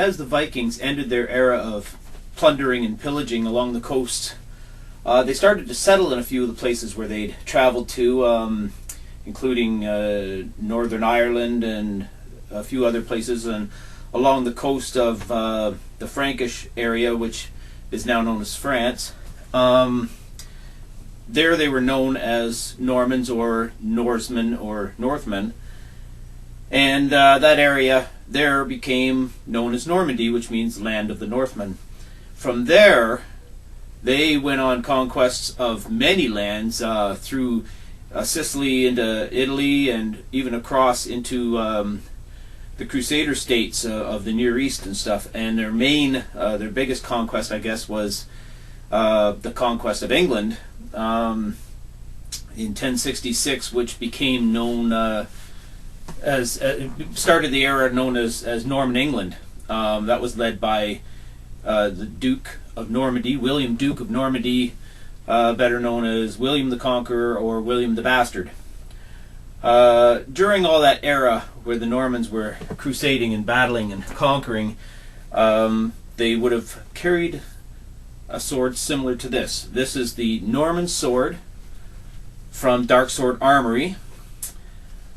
as the Vikings ended their era of plundering and pillaging along the coast, they started to settle in a few of the places where they'd traveled to, including Northern Ireland and a few other places, and along the coast of the Frankish area, which is now known as France. There they were known as Normans or Norsemen or Northmen, and that area there became known as Normandy, which means land of the Northmen. From there, they went on conquests of many lands through Sicily into Italy and even across into the Crusader states of the Near East and stuff. And their biggest conquest, I guess, was the conquest of England in 1066, which became known started the era known as Norman England. That was led by the Duke of Normandy, William Duke of Normandy, better known as William the Conqueror or William the Bastard. During all that era where the Normans were crusading and battling and conquering, they would have carried a sword similar to this. This is the Norman sword from Dark Sword Armory.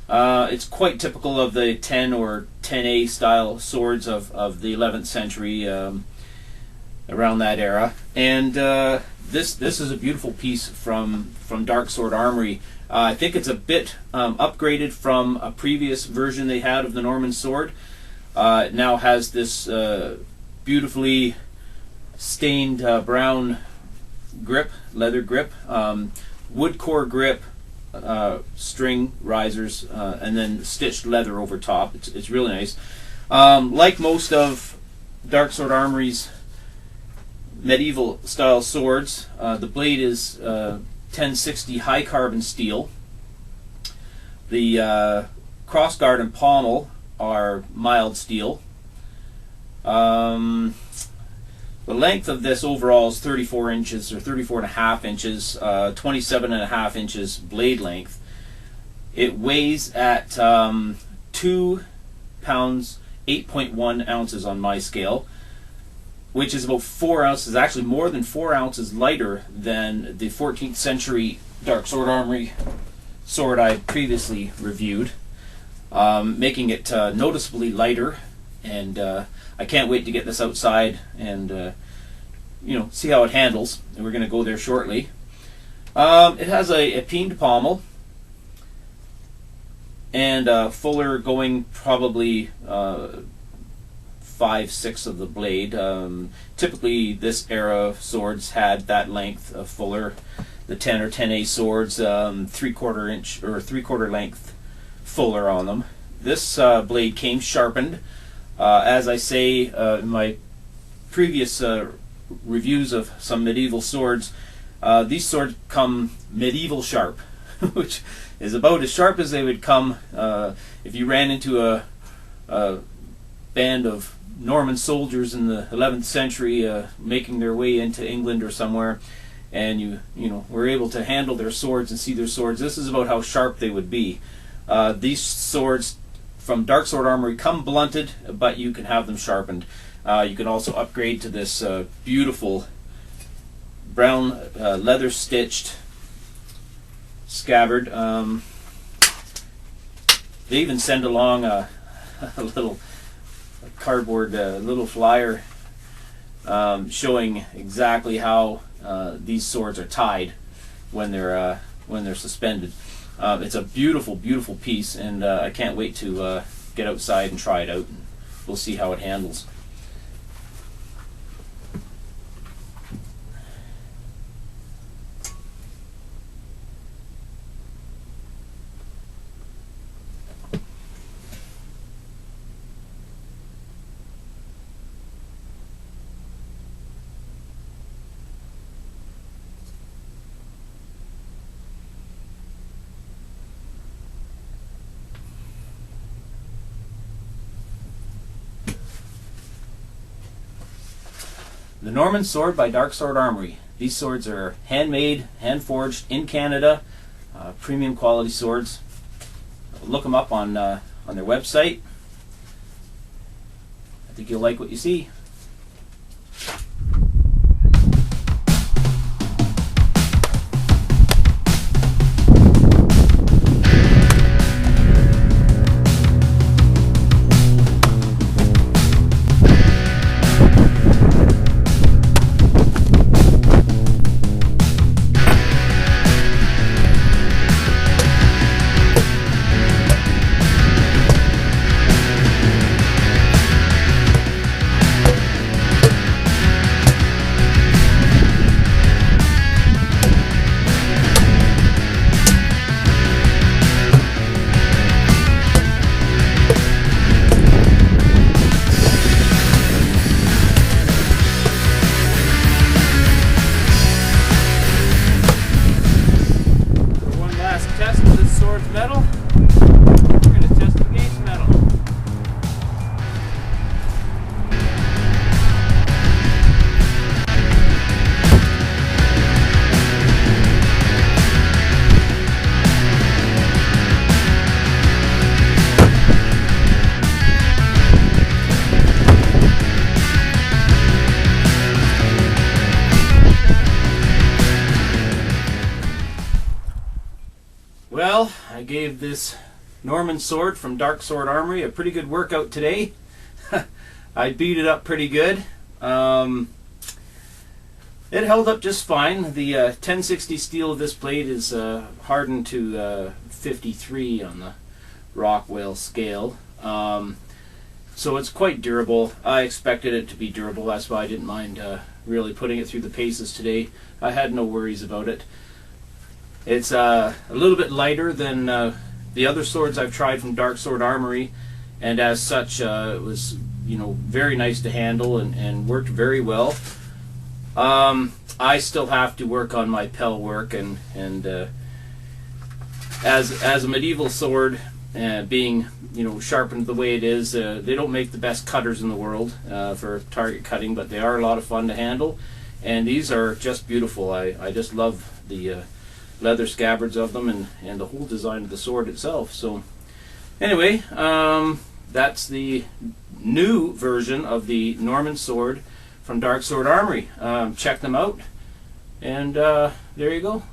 It's quite typical of the 10 or 10A style swords of the 11th century, around that era. And this is a beautiful piece from Dark Sword Armory. I think it's a bit upgraded from a previous version they had of the Norman sword. It now has this beautifully stained brown grip, leather grip, wood core grip, string risers, and then stitched leather over top. It's really nice. Like most of Dark Sword Armory's medieval style swords, the blade is 1060 high carbon steel. The crossguard and pommel are mild steel. The length of this overall is 34 inches or 34 and a half inches, 27 and a half inches blade length. It weighs at 2 pounds 8.1 ounces on my scale, which is about 4 ounces, actually more than 4 ounces lighter than the 14th century Dark Sword Armory sword I previously reviewed, making it noticeably lighter. And I can't wait to get this outside and see how it handles. And we're going to go there shortly. It has a peened pommel and a fuller going probably 5/6 of the blade. Typically this era of swords had that length of fuller. The 10 or 10A swords, 3/4 inch or 3/4 length fuller on them. This blade came sharpened. As I say in my previous reviews of some medieval swords, these swords come medieval sharp, which is about as sharp as they would come if you ran into a band of Norman soldiers in the 11th century making their way into England or somewhere, and you were able to handle their swords and see their swords. This is about how sharp they would be. These swords from Dark Sword Armory come blunted, but you can have them sharpened. You can also upgrade to this beautiful brown leather stitched scabbard. They even send along a little cardboard little flyer showing exactly how these swords are tied when they're suspended. It's a beautiful, beautiful piece, and I can't wait to get outside and try it out, and we'll see how it handles. The Norman Sword by Dark Sword Armory. These swords are handmade, hand-forged in Canada, premium quality swords. Look them up on their website. I think you'll like what you see. Metal. We're going to test the gate's metal. Well, I gave this Norman sword from Dark Sword Armory a pretty good workout today. I beat it up pretty good. It held up just fine. The 1060 steel of this blade is hardened to 53 on the Rockwell scale. So it's quite durable. I expected it to be durable. That's why I didn't mind really putting it through the paces today. I had no worries about it. It's a little bit lighter than the other swords I've tried from Dark Sword Armory, and as such it was, you know, very nice to handle and worked very well. I still have to work on my Pell work, and as a medieval sword, being, you know, sharpened the way it is, they don't make the best cutters in the world for target cutting, but they are a lot of fun to handle, and these are just beautiful. I just love the leather scabbards of them and the whole design of the sword itself. So anyway, that's the new version of the Norman sword from Dark Sword Armory. Check them out, and there you go.